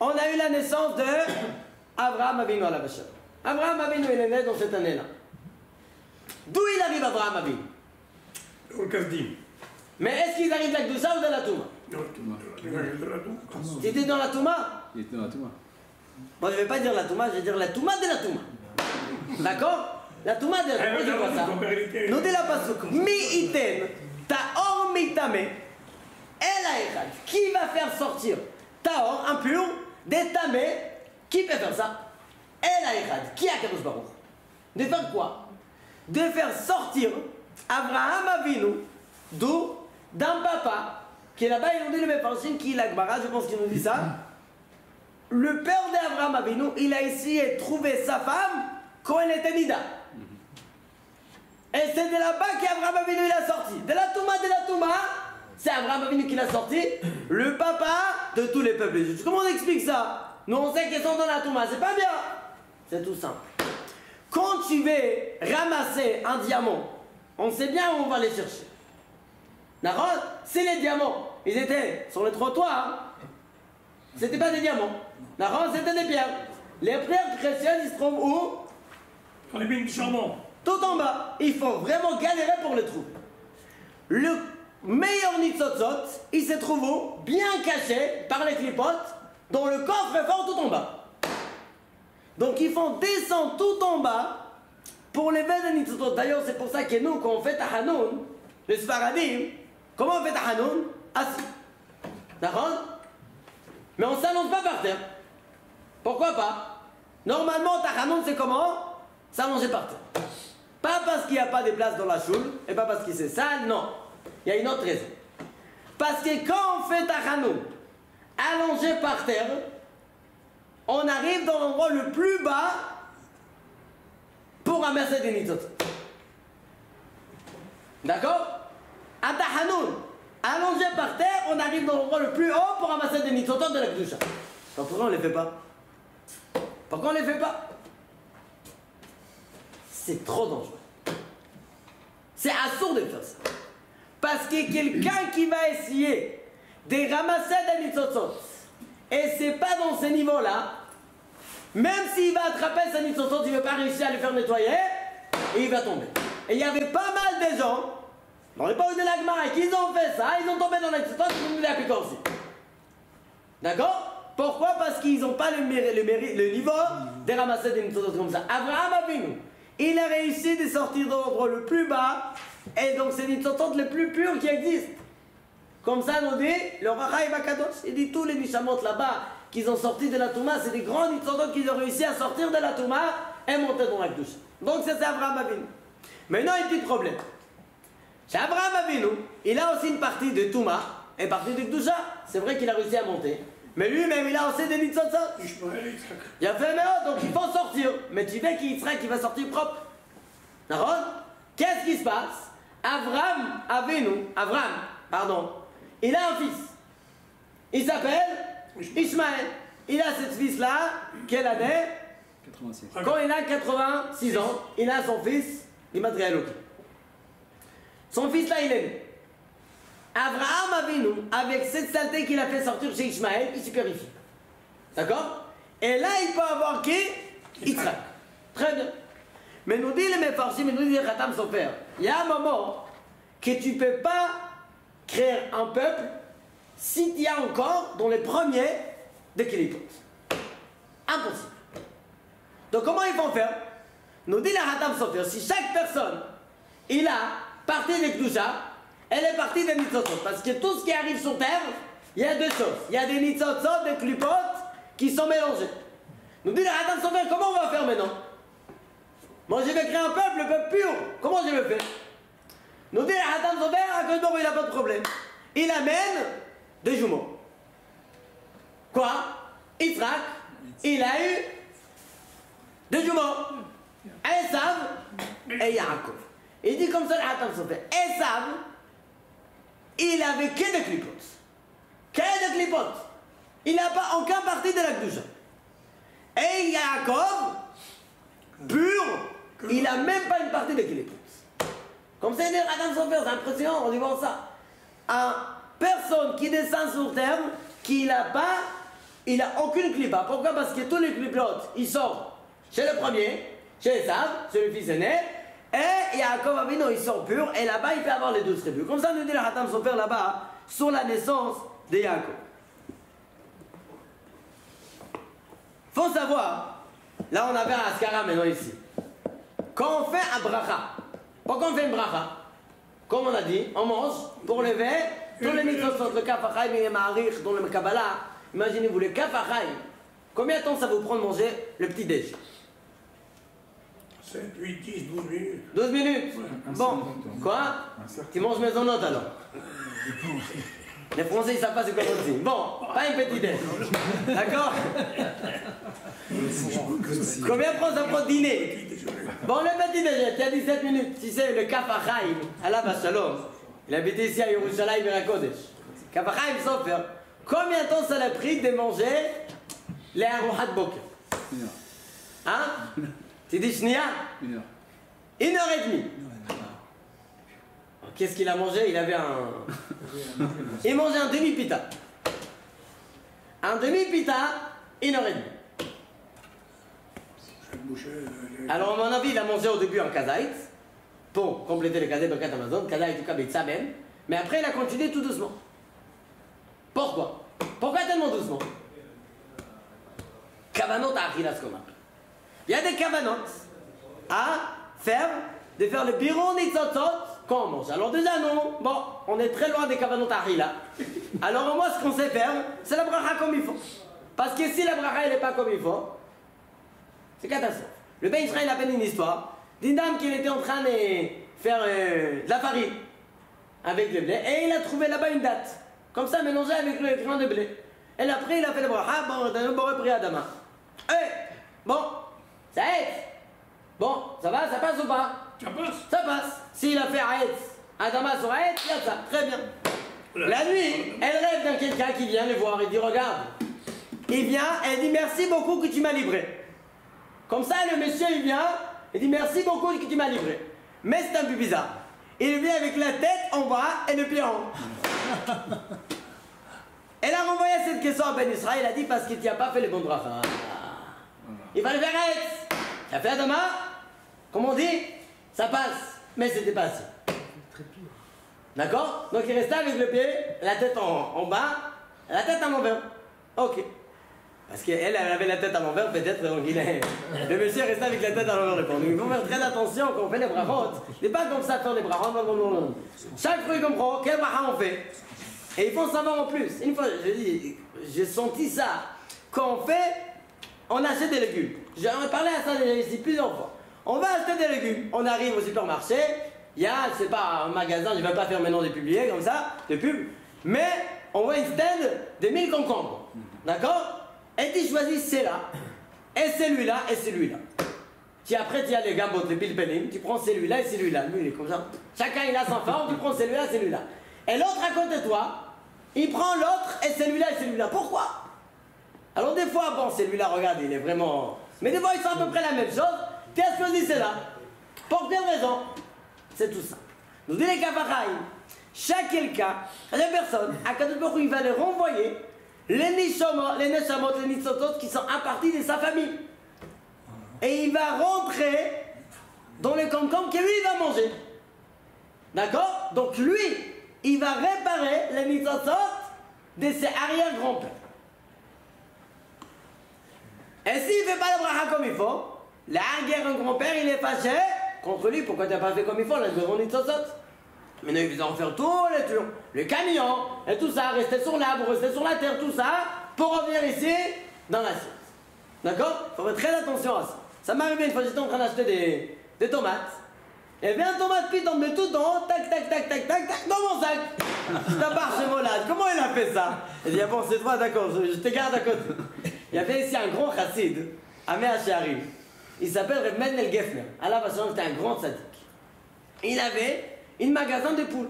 On a eu la naissance de Abraham Avinu à la Bachar. Abraham Avinu il est né dans cette année-là. D'où il arrive Abraham Avinu?
Au Kasdim.
Mais est-ce qu'ils arrivent de la Gdoucha ou de la Touma? Tu étais dans la Touma?
Il était dans la Touma.
Moi je ne vais pas dire la Touma, je vais dire la Touma de la Touma. D'accord? La Touma de la Touma, c'est quoi ça? Nous dit la Pasuk. Mi iten taor mitame el haechad. Qui va faire sortir taor, impur, des tamé? Qui peut faire ça? El haechad. Qui a Kadosh Baruch? De faire quoi? De faire sortir Abraham Avinu d'où? D'un papa qui est là-bas, ils nous dit le Mefarshim qui est l'Agmara, je pense qu'il nous dit ça. Le père d'Abraham Avinu, il a essayé de trouver sa femme quand elle était nida. Et c'est de là-bas qu'Abraham Avinu il a sorti. De la Touma, c'est Abraham Avinu qui l'a sorti, le papa de tous les peuples juifs. Comment on explique ça? Nous on sait qu'ils sont dans la Touma, c'est pas bien. C'est tout simple. Quand tu veux ramasser un diamant, on sait bien où on va les chercher. D'accord? C'est les diamants. Ils étaient sur le trottoir. C'était pas des diamants. D'accord? C'était des pierres. Les pierres précieuses, ils se trouvent où?
Dans les mines de charbon.
Tout en bas. Il faut vraiment galérer pour le trouver. Le meilleur Nitzotzot, il se trouve où? Bien caché par les clipotes, dans le coffre-fort tout en bas. Donc ils font descendre tout en bas pour les lever les Nitzotzot. D'ailleurs, c'est pour ça que nous, quand on fait Tahanoun, les Sfaradim, comment on fait Tahanoun? Assis. D'accord? Mais on ne s'allonge pas par terre. Pourquoi pas? Normalement, Tahanoun, c'est comment? S'allonger par terre. Pas parce qu'il n'y a pas de place dans la choule, et pas parce que c'est sale, non. Il y a une autre raison. Parce que quand on fait Tahanoun, allongé par terre, on arrive dans l'endroit le plus bas pour ramasser des nitzotzot. D'accord? À Tahanoun, allongé par terre, on arrive dans l'endroit le plus haut pour ramasser des nitzotzot de la Kedusha. Donc pourquoi on ne les fait pas? Pourquoi on ne les fait pas? C'est trop dangereux. C'est assourd de faire ça. Parce que quelqu'un qui va essayer de ramasser des nitzotzot, et c'est pas dans ce niveau-là, même s'il va attraper sa nitzotzot, il ne va pas réussir à le faire nettoyer, et il va tomber. Et il y avait pas mal de gens, dans l'époque de la Gemara, qui ont fait ça, ils ont tombé dans la situation, ils ont l'appliquer aussi. D'accord? Pourquoi? Parce qu'ils n'ont pas le niveau de ramasser des mitzvot comme ça. Abraham Avinu, il a réussi de sortir de l'endroit le plus bas, et donc c'est les mitzvot les plus purs qui existent. Comme ça nous dit le Rachaï Bakadosh, il dit tous les nishamot là-bas qu'ils ont sorti de la Touma, c'est des grands mitzvot qu'ils ont réussi à sortir de la Touma et monter dans la Kedusha. Donc ça c'est Abraham Avinu. Maintenant un petit problème. Chez Abraham Avinu, il a aussi une partie de Touma et une partie de Kedusha. C'est vrai qu'il a réussi à monter. Mais lui-même, il a aussi des mitzvot. Il a fait mais donc il faut sortir. Mais tu sais qu'il va sortir propre. D'accord? Qu'est-ce qui se passe? Abraham, pardon, il a un fils. Il s'appelle Ishmaël. Il a cette fils-là, quelle année? 86. Quand il a 86 ans, il a son fils, Imadriel. Son fils-là, il est né. Abraham Avinu, avec cette saleté qu'il a fait sortir chez Ishmaël, il se purifie. D'accord? Et là, il peut avoir qui? Yitzhak. Très bien. Mais nous dit les Mefarshim, nous dit les Khatam Sofer, il y a un moment que tu ne peux pas créer un peuple si tu y a encore dans les premiers des Klipot. Impossible. Donc comment ils vont faire? Nous dit les Khatam Sofer, si chaque personne, il a partie des Kedusha, elle est partie des Nitzotzot. Parce que tout ce qui arrive sur terre, il y a deux choses. Il y a des Nitzotzot, des Klipot qui sont mélangés. Nous dit les Khatam Sofer, comment on va faire maintenant? Moi je vais créer un peuple pur. Comment je vais faire? Nous dit Adam Zober, à Kodor, il n'a pas de problème. Il amène des jumeaux. Quoi? Yitzhak, il a eu des jumeaux. Esav et Yaakov. Il dit comme ça Adam Zober. Esav, il avait que des clipotes. Que des clipotes. Il n'a pas aucun parti de la Kedusha. Et Yaakov, pur, il n'a même pas une partie de clipotes. Comme ça, Adam Sofer, c'est impressionnant, on dit bon ça. Une personne qui descend sur terre, qui n'a pas, il n'a aucune clipa. Pourquoi? Parce que tous les clipotes, ils sont chez le premier, chez Esav, chez le fils aîné, et Yaakov Avinu, ils sont purs, et là-bas, il peut avoir les 12 tribus. Comme ça, nous dit le Adam Sofer là-bas, sur la naissance de Yaakov. Faut savoir, là on avait un Askara maintenant ici. Quand on fait un bracha, pourquoi on fait une bracha? Comme on a dit, on mange pour lever tous les mitzvot, le kafachaim et les ma'arich dans le Kabbalah. Imaginez-vous, le kafachaim, combien de temps ça vous prend de manger le petit déj?
7, 8, 10, 12 minutes.
12 minutes? Bon, quoi? Tu manges maisonnote alors? Les Français ils savent pas ce qu'on dit. Bon, pas une petite déj. D'accord? Combien prend ça pour le dîner? Bon, le petit déjeuner, il y a 17 minutes. Si c'est le Kafachaim, Allah Shalom, il habite ici à Yerushalayim et à Kodesh. Kafachaim Sofer, combien de temps ça l'a pris de manger les Arouhat Boker? Hein? Tu dis Shnia? 1h30. Qu'est-ce qu'il a mangé? Il avait il mangeait un demi-pita. Un demi-pita, 1h30. Alors, à mon avis, il a mangé au début en kazaït, pour compléter le kazaït Birkat Amazon, kazaït ou kabetza même, mais après il a continué tout doucement. Pourquoi? Pourquoi tellement doucement? Kavanot à Achilas Koma. Il y a des kavanot à faire, de faire le biron nitzotzot quand on mange. Alors déjà non, bon, on est très loin des kavanot à Achila. Alors moi, ce qu'on sait faire, c'est la bracha comme il faut. Parce que si la bracha elle n'est pas comme il faut, c'est catastrophe. Le Ben Israël a peine une histoire d'une dame qui était en train de faire de la farine avec le blé et il a trouvé là-bas une date. Comme ça, mélangée avec le grain de blé. Et après, il a fait le bracha, bon, repris Adama. Bon, ça aide. Bon, ça va, ça passe ou pas?
Ça passe.
Ça passe. S'il a fait Aetz, Adama sur Aetz, il y a ça. Très bien. La nuit, elle rêve d'un quelqu'un qui vient le voir. Il dit, regarde. Il vient, elle dit, merci beaucoup que tu m'as livré. Comme ça, le monsieur, il vient, il dit, merci beaucoup que tu m'as livré. Mais c'est un peu bizarre. Il vient avec la tête en bas et le pied en haut. Elle a renvoyé cette question à Ben Israël, il a dit, parce que tu n'as pas fait le bon bracha. Il va le faire Aetz. Tu as fait Adama, comme on dit, Ça passe, mais c'était pas assez. D'accord? Donc il restait avec le pied, la tête en bas, la tête à l'envers. Ok. Parce qu'elle avait la tête à l'envers, peut-être, donc le monsieur restait avec la tête à l'envers. Donc il faut faire très attention quand on fait les brachot. C'est pas comme ça faire les brachot. Non. Chaque fois il comprend quel bracha on fait. Et il faut en savoir en plus. Une fois, je dis, j'ai senti ça. Quand on fait, on achète des légumes. J'ai parlé à ça déjà ici plusieurs fois. On va acheter des légumes. On arrive au supermarché. Il y a, je sais pas, un magasin, je ne vais pas faire maintenant des publiés comme ça, des pubs. Mais on voit une stand de 1000 concombres. D'accord? Et tu choisis celui-là, et celui-là, et celui-là. Puis après, tu as les gambos, les pilpelim, tu prends celui-là et celui-là. Lui, il est comme ça. Chacun, il a son forme, tu prends celui-là, celui-là. Et l'autre à côté de toi, il prend l'autre et celui-là et celui-là. Pourquoi? Alors des fois, bon, celui-là, regarde, il est vraiment... Mais des fois, ils sont à peu près la même chose. Tu as choisi celle-là. Pour quelle raison? C'est tout ça. Nous dit les Kafaraï, chaque quelqu'un, chaque personne, à Kadosh Baruch Hu, il va les renvoyer les neshamot, les nitzotot qui sont impartis de sa famille. Et il va rentrer dans les concombre que lui, il va manger. D'accord? Donc lui, il va réparer les nitzotot de ses arrière-grands-pères. Et s'il ne fait pas le bracha comme il faut, l'arrière-grand-père, il est fâché contre lui. Pourquoi tu n'as pas fait comme il faut, là, devant nitzotot? Maintenant, ils vont faire tous les tours, les camions, et tout ça, rester sur l'arbre, rester sur la terre, tout ça, pour revenir ici, dans l'assiette. D'accord? Il faut faire très attention à ça. Ça m'est arrivé une fois, j'étais en train d'acheter des tomates, et bien un tomate puis tombe tout dans, tac, dans mon sac. Je t'apparche chez Molad, comment il a fait ça? Il dit, ah bon, c'est toi, d'accord, je te garde à côté. Il y avait ici un grand chassid, à Mea Shearim. Il s'appelle Reb Mendel Geffner. Allah va c'était un grand sadique. Il avait un magasin de poules.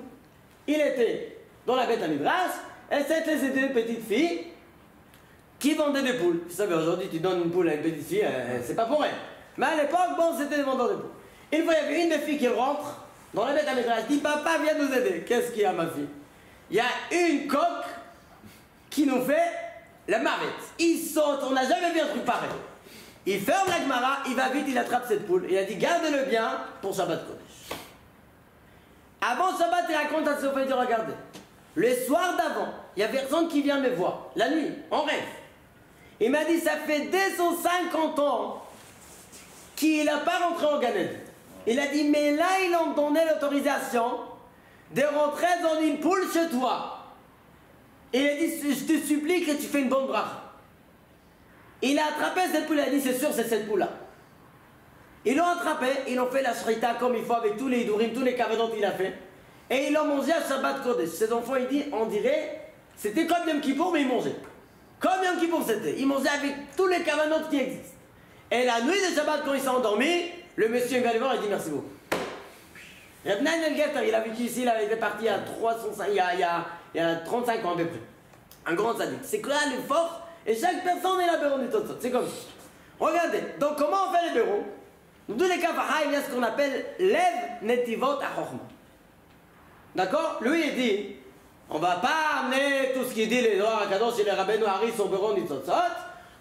Il était dans la bête à Midrash, et c'était deux petites filles qui vendaient des poules. Vous savez, aujourd'hui, tu donnes une poule à une petite fille, c'est pas pour elle. Mais à l'époque, bon, c'était des vendeurs de poules. Une fois, il y avait une des filles qui rentre dans la bête à Midrash, dit, papa, viens nous aider. Qu'est-ce qu'il y a, ma fille? Il y a une coque qui nous fait la marette. Il saute, on n'a jamais vu un truc pareil. Il ferme la Gemara, il va vite, il attrape cette poule. Il a dit, gardez-le bien pour Shabbat Kodesh. Avant Shabbat, il raconte à Sophie, il dit, regardez, le soir d'avant, il y a personne qui vient me voir, la nuit, en rêve. Il m'a dit, ça fait 250 ans qu'il n'a pas rentré au Gan Eden. Il a dit, mais là, ils ont donné l'autorisation de rentrer dans une poule chez toi. Et il a dit, je te supplie que tu fais une bonne bracha. Il a attrapé cette poule, il a dit, c'est sûr, c'est cette poule-là. Ils l'ont attrapé, ils ont fait la shrita comme il faut avec tous les hidurim, tous les kavanot qu'il a fait. Et ils l'ont mangé à Shabbat Kodesh. Ces enfants, il dit, on dirait, c'était comme Yom Kippour, mais ils mangeaient. Comme Yom Kippour, c'était. Ils mangeaient avec tous les kavanot qui existent. Et la nuit de Shabbat, quand ils sont endormis, le monsieur vient les voir et dit merci beaucoup. Reb Mendel Geffner, il a vécu ici, il était parti il y a 35 ans à peu près. Un grand sadique. C'est que là, le force, et chaque personne est la béron du Totsot. C'est comme ça. Regardez, donc comment on fait les béros? Nous, tous les cas, il y a ce qu'on appelle Lev Netivot HaChochma. D'accord? Lui, il dit, on ne va pas amener tout ce qu'il dit les Zohar HaKadosh et les Rabbeinu Haris au béron du Totsot.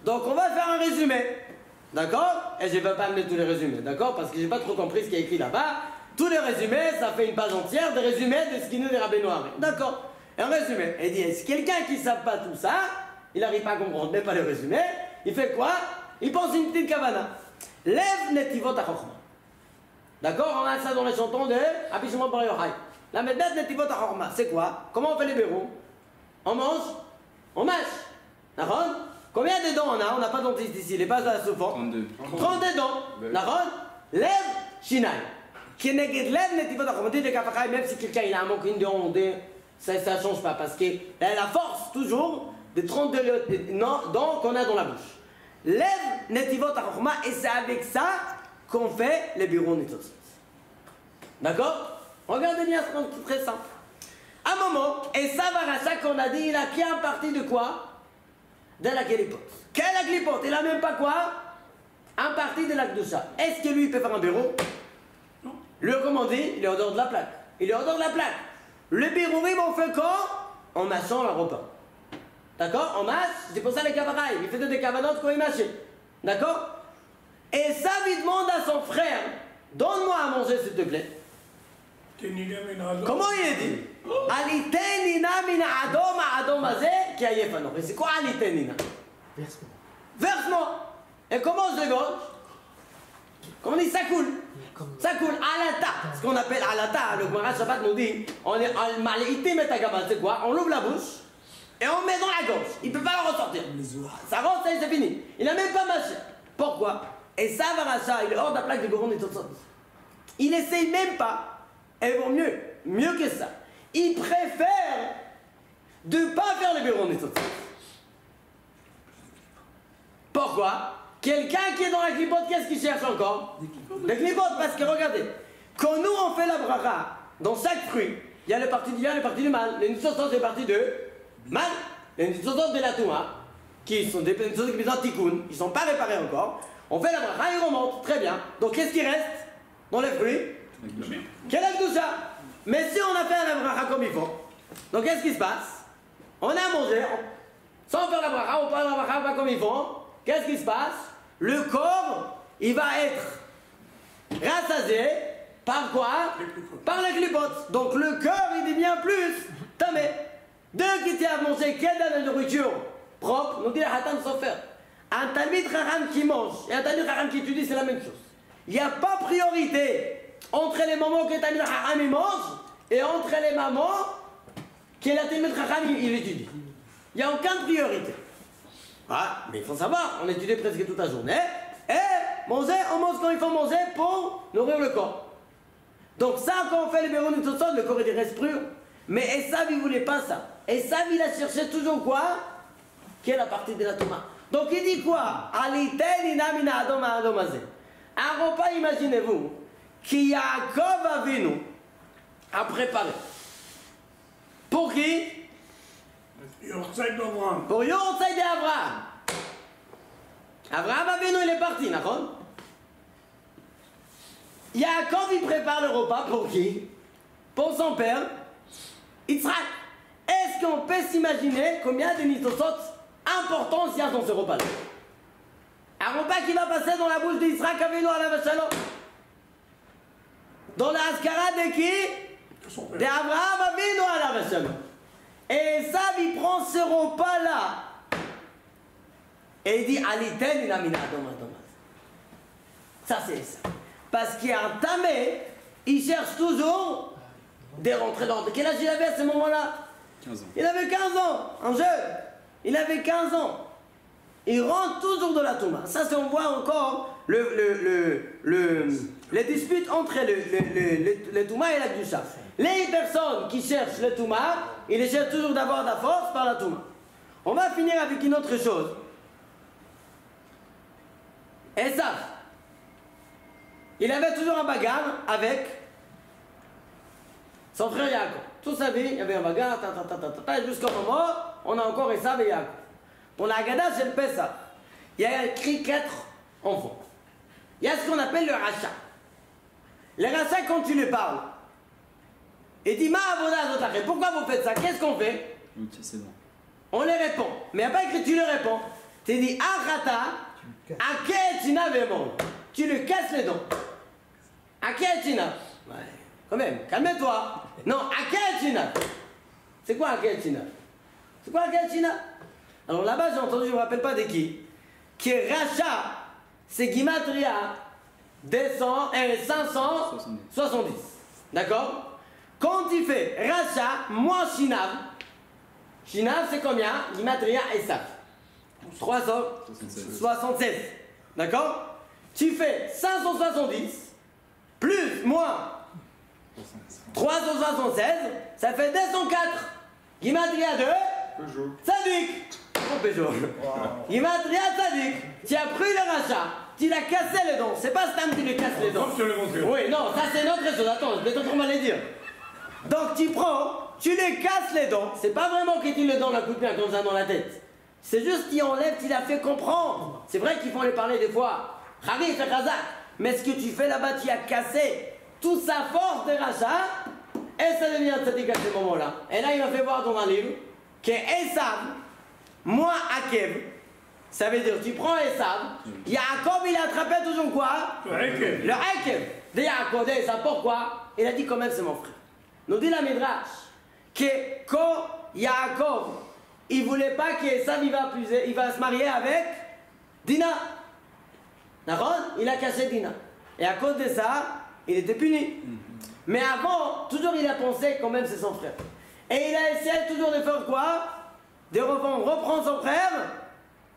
Donc, on va faire un résumé. D'accord? Et je ne vais pas amener tous les résumés. D'accord? Parce que je n'ai pas trop compris ce qui est écrit là-bas. Tous les résumés, ça fait une page entière de résumés de ce qu'il nous dit les Rabbeinu Haris. D'accord? Un résumé. Et il dit, est-ce quelqu'un qui ne sait pas tout ça, il n'arrive pas à comprendre, même pas le résumé, il fait quoi? Il pense une petite kavana. Lev netivot ha-chochma. D'accord? On a ça dans les chantons de Rabbi Shimon bar Yochai. La méthode netivot ha-chochma, c'est quoi? Comment on fait les verrous? On mange? On mâche. D'accord? Combien de dents on a? On n'a pas de dentiste ici, les bases à la souffle.
32.
32 dents. D'accord? Lev shinai. Keneged lev netivot ha-chochma. Dit les kafachai, même si quelqu'un il a un manque une dent, ça ne change pas parce que la force toujours des 32 dents qu'on a dans la bouche. Lev netivot ha-chochma, et c'est avec ça qu'on fait les bureaux nitzotzot. D'accord? Regardez bien, c'est très simple. Un moment, et ça va à ça qu'on a dit, il a qui un parti de quoi? De la Kelipot. Quelle Kelipot? Il n'a même pas quoi? Un parti de la Kdusha. Est-ce que lui il peut faire un bureau? Non. Lui, comme on dit, il est en dehors de la plaque. Il est en dehors de la plaque. Le birourim, on fait quand? En mâchant le repas. D'accord? En mâche, c'est pour ça les kavaraïs. Il faisait des kavanotes quand il mâchait. D'accord? Et ça, il demande à son frère donne-moi à manger s'il te plaît. Comment il est dit? Alitenina mina adom azé qui a yefano. Et c'est quoi alitenina?
Verse-moi.
Verse-moi. Et comment je l'égorge? Comment on dit? Ça coule. Ça coule. Alata. Ce qu'on appelle alata. Le Gemara Shabbat nous dit, on est al maliti metagamal. C'est quoi? On ouvre la bouche et on met dans la gorge. Il ne peut pas le ressortir. Ça rentre, c'est fini. Il n'a même pas mâché. Pourquoi? Et ça, Varacha, il est hors de la plaque de Goron et tout ça. Il n'essaye même pas. Et vaut mieux que ça. Il préfère de ne pas faire le Goron et tout ça. Pourquoi? Quelqu'un qui est dans la clipote, qu'est-ce qu'il cherche encore? Des clipotes, parce que regardez, quand nous on fait la bracha, dans chaque fruit, il y a les parties du bien et les parties du mal. Les nitzotzot, c'est les parties de mal. Les nitzotzot de la touma, qui sont des nitzotzot qui sont tikkun, qui ne sont pas réparés encore. On fait la bracha, ils remontent, très bien. Donc qu'est-ce qui reste dans les fruits? Quelle akdusha? Mais si on a fait la bracha comme il faut, donc qu'est-ce qui se passe? On a mangé, sans faire la bracha, on parle la bracha pas comme il faut. Qu'est-ce qui se passe? Le corps, il va être rassasié par quoi? Par les clipotes. Donc le cœur, il devient plus tamé. Dès que tu as mangé quelle est la nourriture propre, nous dit la Hatam Sofer. Un Talmid Chacham qui mange et un Talmid Chacham qui étudie, c'est la même chose. Il n'y a pas priorité entre les moments que le Talmid Chacham il mange et entre les moments que le Talmid Chacham il étudie. Il n'y a aucune priorité. Ah, mais il faut savoir, on étudie presque toute la journée et manger, on mange quand il faut manger pour nourrir le corps. Donc ça, quand on fait les Béron et tout ça, le corps il reste pur. Mais Esav il ne voulait pas ça. Esav il a cherché toujours quoi? Quelle est la partie de la Touma. Donc il dit quoi? Un repas, imaginez-vous, qui Yaakov Avinu a préparé. Pour qui? Pour Yortzai d'Abraham. Abraham Avinu il est parti, d'accord? Yaakov il prépare le repas pour qui? Pour son père, Yitzhak. Est-ce qu'on peut s'imaginer combien de nitzotzot importants il y a dans ce repas-là? Un repas qui va passer dans la bouche d'Yitzhak Avinu à la Vachalot. Dans la Askara de qui? D'Abraham Avinu à la Vachalot. Et ça, il prend ce repas-là. Et il dit, Aliten, il a mis ça, c'est ça. Parce qu'il y a un tamé, il cherche toujours de rentrer dans. Quel âge il avait à ce moment-là?
15 ans.
Il avait 15 ans, un jeune. Il avait 15 ans. Il rentre toujours dans la Touma. Ça, c'est on voit encore les disputes entre le Touma et la Kedusha. Les personnes qui cherchent le Touma, ils essaient toujours d'avoir de la force par la Touma. On va finir avec une autre chose. Esav, il avait toujours un bagarre avec son frère Yaakov. Toute sa vie, il y avait un bagarre, jusqu'au moment, on a encore Esav et Yaakov. Pour la Haggadah, c'est le Pessah. Il y a écrit 4 enfants. Il y a ce qu'on appelle le rachat. Le rachat, quand tu lui parles, il dit, pourquoi vous faites ça? Qu'est-ce qu'on fait?
C'est bon.
On les répond. Mais il n'y a pas écrit, tu le réponds. Tu dis, tu lui casses les dents. Ouais, quand même, calme-toi. Non, c'est quoi C'est quoi Alors là-bas, j'ai entendu, je ne me rappelle pas de qui est rachat, c'est Gimatria 570. D'accord? Quand il fait rachat moins Shinav, Shinav c'est combien? Gimatria Esav. 376. D'accord? Tu fais 570 plus moins 376, ça fait 204. Gimatria 2, Tzadik. Oh Peugeot. Gimatria Tzadik. Tu as pris le rachat, tu l'as cassé les dents. C'est pas Stam qui lui casse les dents. Oui, non, ça c'est notre chose. Attends, je vais t'en mal les dire. Donc tu prends, tu les casses les dents. C'est pas vraiment que tu les donnes un coup de pied comme ça dans la tête. C'est juste qu'il enlève, qu'il a fait comprendre. C'est vrai qu'il faut les parler des fois. Khari fait Khazak. Mais ce que tu fais là-bas, tu as cassé toute sa force de rachat. Et ça devient tzadik à ce moment-là. Et là, il m'a fait voir dans un livre que Esav, moins Akev, ça veut dire tu prends Esav, Yaakov il a attrapé toujours quoi? Le Akev. de Yaakov, de Esav. Pourquoi? Il a dit quand même c'est mon frère. Nous dit la Midrash que quand Yaakov, il ne voulait pas qu'Esav il va se marier avec Dina. D'accord? Il a caché Dina. Et à cause de ça, il était puni. Mais avant, toujours il a pensé quand même c'est son frère. Et il a essayé toujours de faire quoi? De reprendre son frère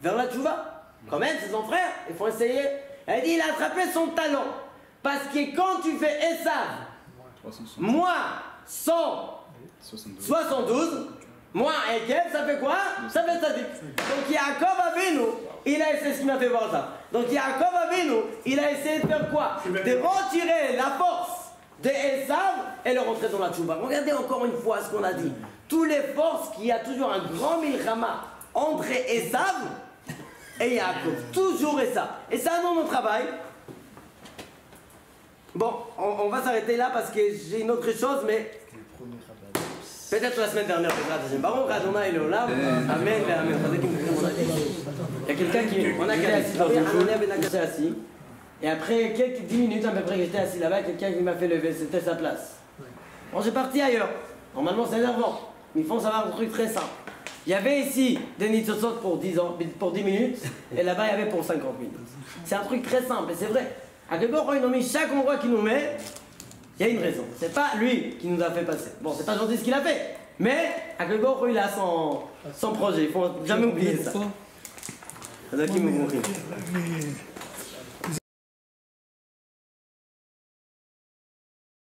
vers la tchouva. Quand même c'est son frère, il faut essayer. Elle dit il a attrapé son talent. Parce que quand tu fais Esav, moi 172, moi et Kev, ça fait quoi? Ça fait Tzadik. Donc Yaakov Avinu, il a essayé ce qu'il m'a fait voir ça. Donc Yaakov Avinu, il a essayé de faire quoi? De retirer la force de Esav et le rentrer dans la tchouba. Regardez encore une fois ce qu'on a dit. Toutes les forces qu'il y a toujours un grand milchama entre Esav et Yaakov. Toujours Esav. Et ça, dans notre travail. Bon, on va s'arrêter là parce que j'ai une autre chose, mais peut-être la semaine dernière, Baruch Adonai Leolam, Amen, Amen. Il y a quelqu'un qui, on a assis, Anania Ben Akash assis, et après quelques 10 minutes à peu près que j'étais assis là-bas, quelqu'un qui m'a fait lever, c'était sa place. Bon, j'ai parti ailleurs. Normalement, c'est énervant. Mais ils font savoir un truc très simple. Il y avait ici des nitzotzot pour 10 minutes, et là-bas, il y avait pour 50 minutes. C'est un truc très simple, et c'est vrai. À quel point ils ont mis chaque endroit qu'il nous met, il y a une raison. C'est pas lui qui nous a fait passer. Bon, c'est pas gentil ce qu'il a fait, mais à quel point il a son projet. Il faut jamais oublier ça.